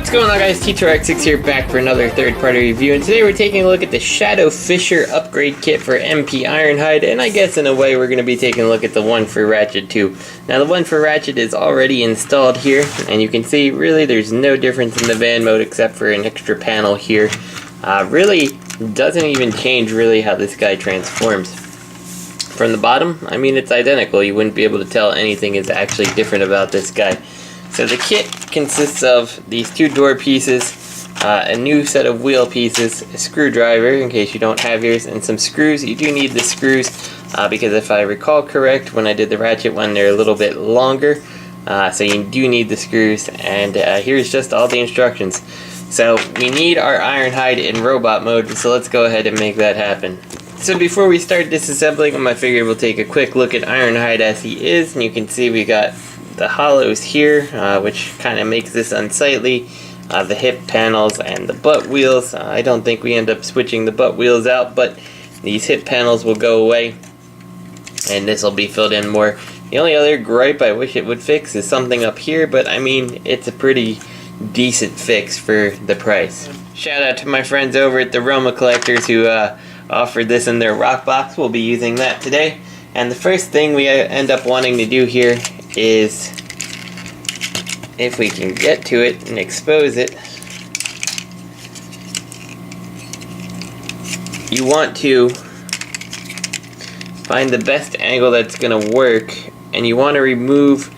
What's going on, guys? T2RX6 here, back for another third-party review, and today we're taking a look at the Shadow Fisher upgrade kit for MP Ironhide, and I guess in a way we're going to be taking a look at the one for Ratchet too. Now the one for Ratchet is already installed here, and you can see really there's no difference in the van mode except for an extra panel here. Really doesn't even change really how this guy transforms. From the bottom, I mean, it's identical. You wouldn't be able to tell anything is actually different about this guy. So the kit consists of these two door pieces, a new set of wheel pieces, a screwdriver in case you don't have yours, and some screws. You do need the screws because if I recall correct, when I did the Ratchet one, they're a little bit longer. So you do need the screws, and here's just all the instructions. So we need our Ironhide in robot mode, so let's go ahead and make that happen. So before we start disassembling, I figured we'll take a quick look at Ironhide as he is, and you can see we got the hollows here, which kind of makes this unsightly, the hip panels and the butt wheels. I don't think we end up switching the butt wheels out, but these hip panels will go away and this will be filled in more. The only other gripe I wish it would fix is something up here, but I mean, it's a pretty decent fix for the price. Shout out to my friends over at the Roma Collectors who offered this in their rock box. We'll be using that today. And the first thing we end up wanting to do here is, if we can get to it and expose it, you want to find the best angle that's going to work, and you want to remove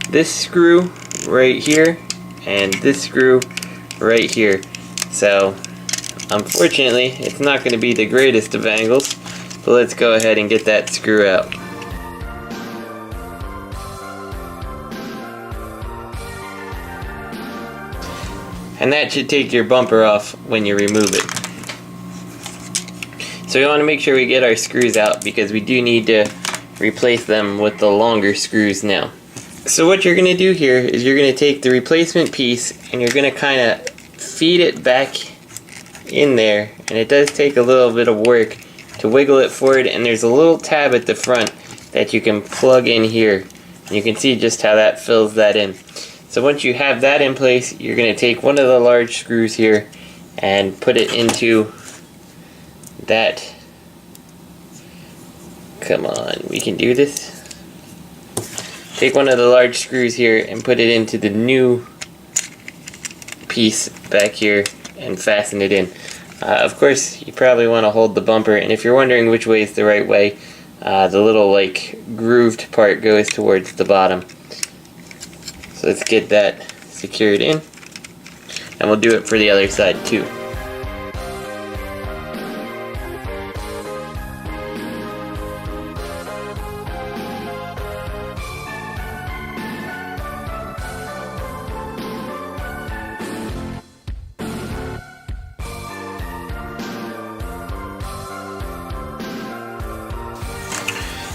this screw right here and this screw right here. So unfortunately it's not going to be the greatest of angles, but let's go ahead and get that screw out. And that should take your bumper off when you remove it. So we want to make sure we get our screws out because we do need to replace them with the longer screws now. So what you're going to do here is you're going to take the replacement piece and you're going to kind of feed it back in there, and it does take a little bit of work to wiggle it forward, and there's a little tab at the front that you can plug in here, and you can see just how that fills that in. So once you have that in place, you're going to take one of the large screws here and put it into that. Come on, we can do this. Take one of the large screws here and put it into the new piece back here and fasten it in. Of course, you probably want to hold the bumper, and if you're wondering which way is the right way, the little like grooved part goes towards the bottom. So let's get that secured in, and we'll do it for the other side too.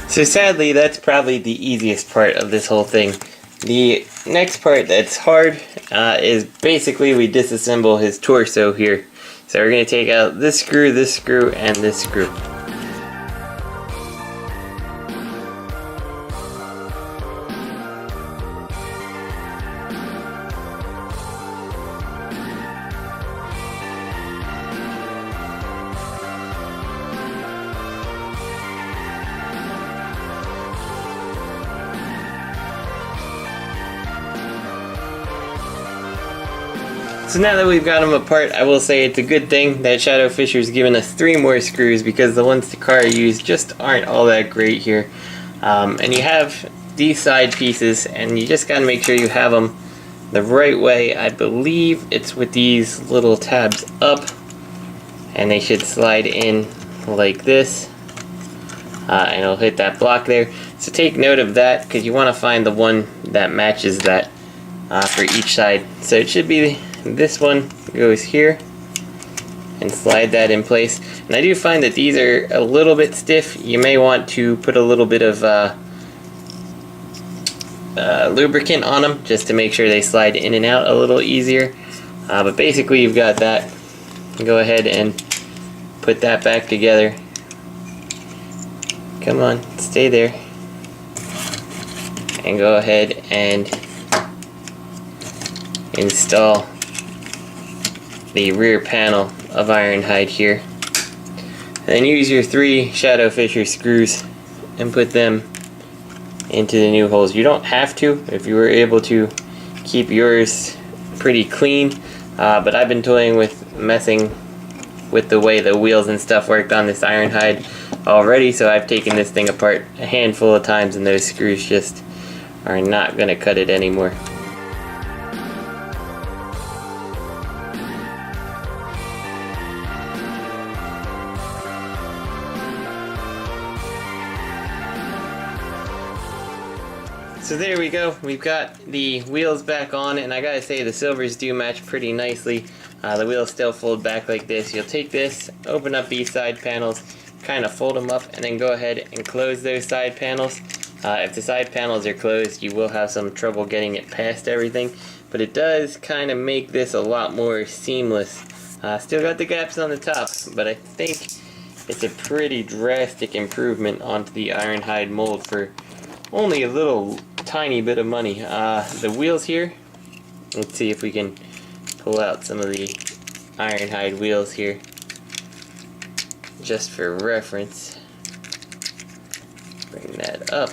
So sadly, that's probably the easiest part of this whole thing. The next part that's hard is basically we disassemble his torso here. So we're going to take out this screw, and this screw. So now that we've got them apart, I will say it's a good thing that Shadow Fisher's given us 3 more screws because the ones Takara used just aren't all that great here. And you have these side pieces, and you just gotta make sure you have them the right way. I believe it's with these little tabs up, and they should slide in like this, and it'll hit that block there. So take note of that because you want to find the one that matches that for each side. So it should be this one goes here, and slide that in place. And I do find that these are a little bit stiff. You may want to put a little bit of lubricant on them just to make sure they slide in and out a little easier. But basically you've got that. Go ahead and put that back together. Come on, stay there. And go ahead and install the rear panel of Ironhide here. Then use your 3 Shadow Fisher screws and put them into the new holes. You don't have to if you were able to keep yours pretty clean, but I've been toying with messing with the way the wheels and stuff worked on this Ironhide already, so I've taken this thing apart a handful of times and those screws just are not going to cut it anymore. So there we go, we've got the wheels back on, and I gotta say the silvers do match pretty nicely. The wheels still fold back like this. You'll take this, open up these side panels, kind of fold them up, and then go ahead and close those side panels. If the side panels are closed, you will have some trouble getting it past everything, but it does kind of make this a lot more seamless. Still got the gaps on the top, but I think it's a pretty drastic improvement onto the Ironhide mold for only a little tiny bit of money. The wheels here, let's see if we can pull out some of the Ironhide wheels here just for reference. Bring that up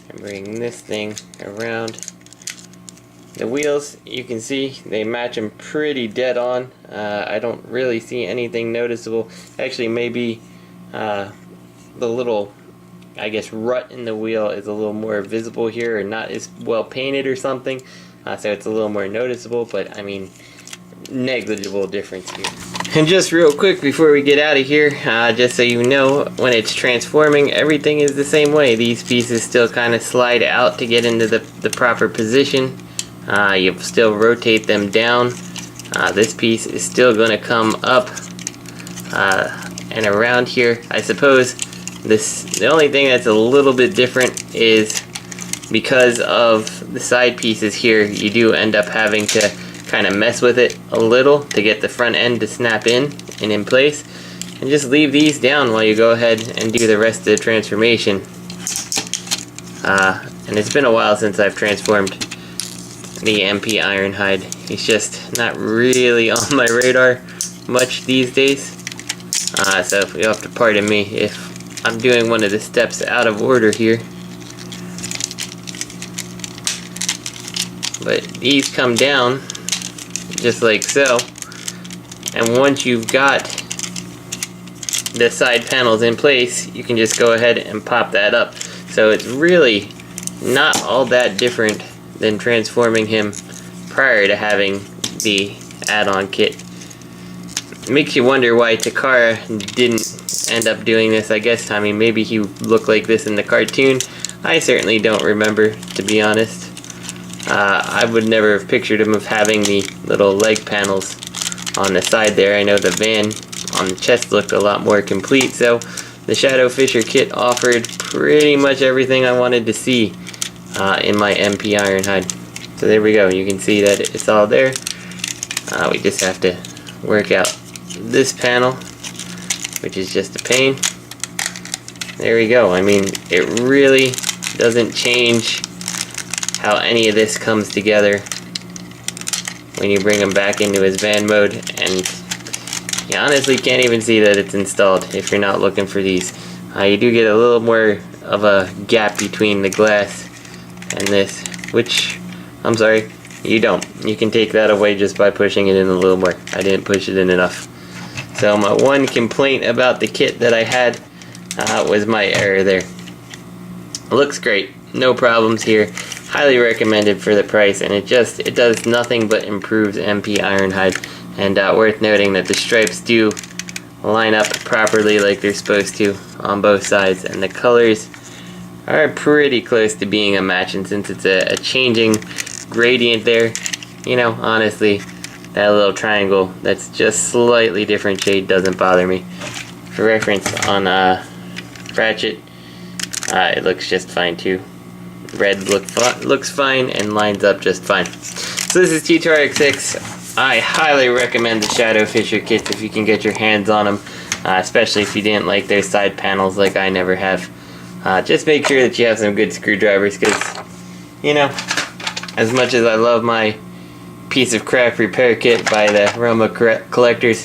and bring this thing around. The wheels, you can see they match them pretty dead on. I don't really see anything noticeable. Actually, maybe the little, I guess, rut in the wheel is a little more visible here, or not as well painted or something, so it's a little more noticeable, but I mean, negligible difference here. And just real quick before we get out of here, just so you know, when it's transforming, everything is the same way. These pieces still kind of slide out to get into the proper position. You still rotate them down. This piece is still going to come up and around here. I suppose the only thing that's a little bit different is because of the side pieces here, you do end up having to kind of mess with it a little to get the front end to snap in and in place, and just leave these down while you go ahead and do the rest of the transformation. And it's been a while since I've transformed the MP Ironhide. He's just not really on my radar much these days, so you'll have to pardon me if I'm doing one of the steps out of order here. But these come down just like so, and once you've got the side panels in place, you can just go ahead and pop that up. So it's really not all that different than transforming him prior to having the add-on kit. It makes you wonder why Takara didn't end up doing this. I guess, I mean, maybe he looked like this in the cartoon. I certainly don't remember, to be honest. I would never have pictured him of having the little leg panels on the side there. I know the van on the chest looked a lot more complete, so the Shadow Fisher kit offered pretty much everything I wanted to see in my MP Ironhide. So there we go, you can see that it's all there. We just have to work out this panel, which is just a pain. There we go. I mean, it really doesn't change how any of this comes together when you bring him back into his van mode, and you honestly can't even see that it's installed if you're not looking for these. You do get a little more of a gap between the glass and this, which, I'm sorry, you don't. You can take that away just by pushing it in a little more. I didn't push it in enough. So my one complaint about the kit that I had was my error there. Looks great, no problems here. Highly recommended for the price, and it does nothing but improves MP Ironhide. And worth noting that the stripes do line up properly like they're supposed to on both sides, and the colors are pretty close to being a match. And since it's a changing gradient there, you know, honestly, that little triangle that's just slightly different shade doesn't bother me. For reference, on Ratchet, it looks just fine too. Red looks fine and lines up just fine. So this is T2RX6. I highly recommend the Shadow Fisher kits if you can get your hands on them, especially if you didn't like their side panels like I never have. Just make sure that you have some good screwdrivers, because, you know, as much as I love my piece of crap repair kit by the Roma collectors.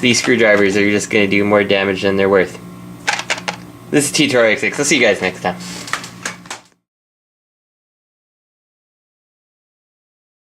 These screwdrivers are just going to do more damage than they're worth. This is T2RX6. I'll see you guys next time.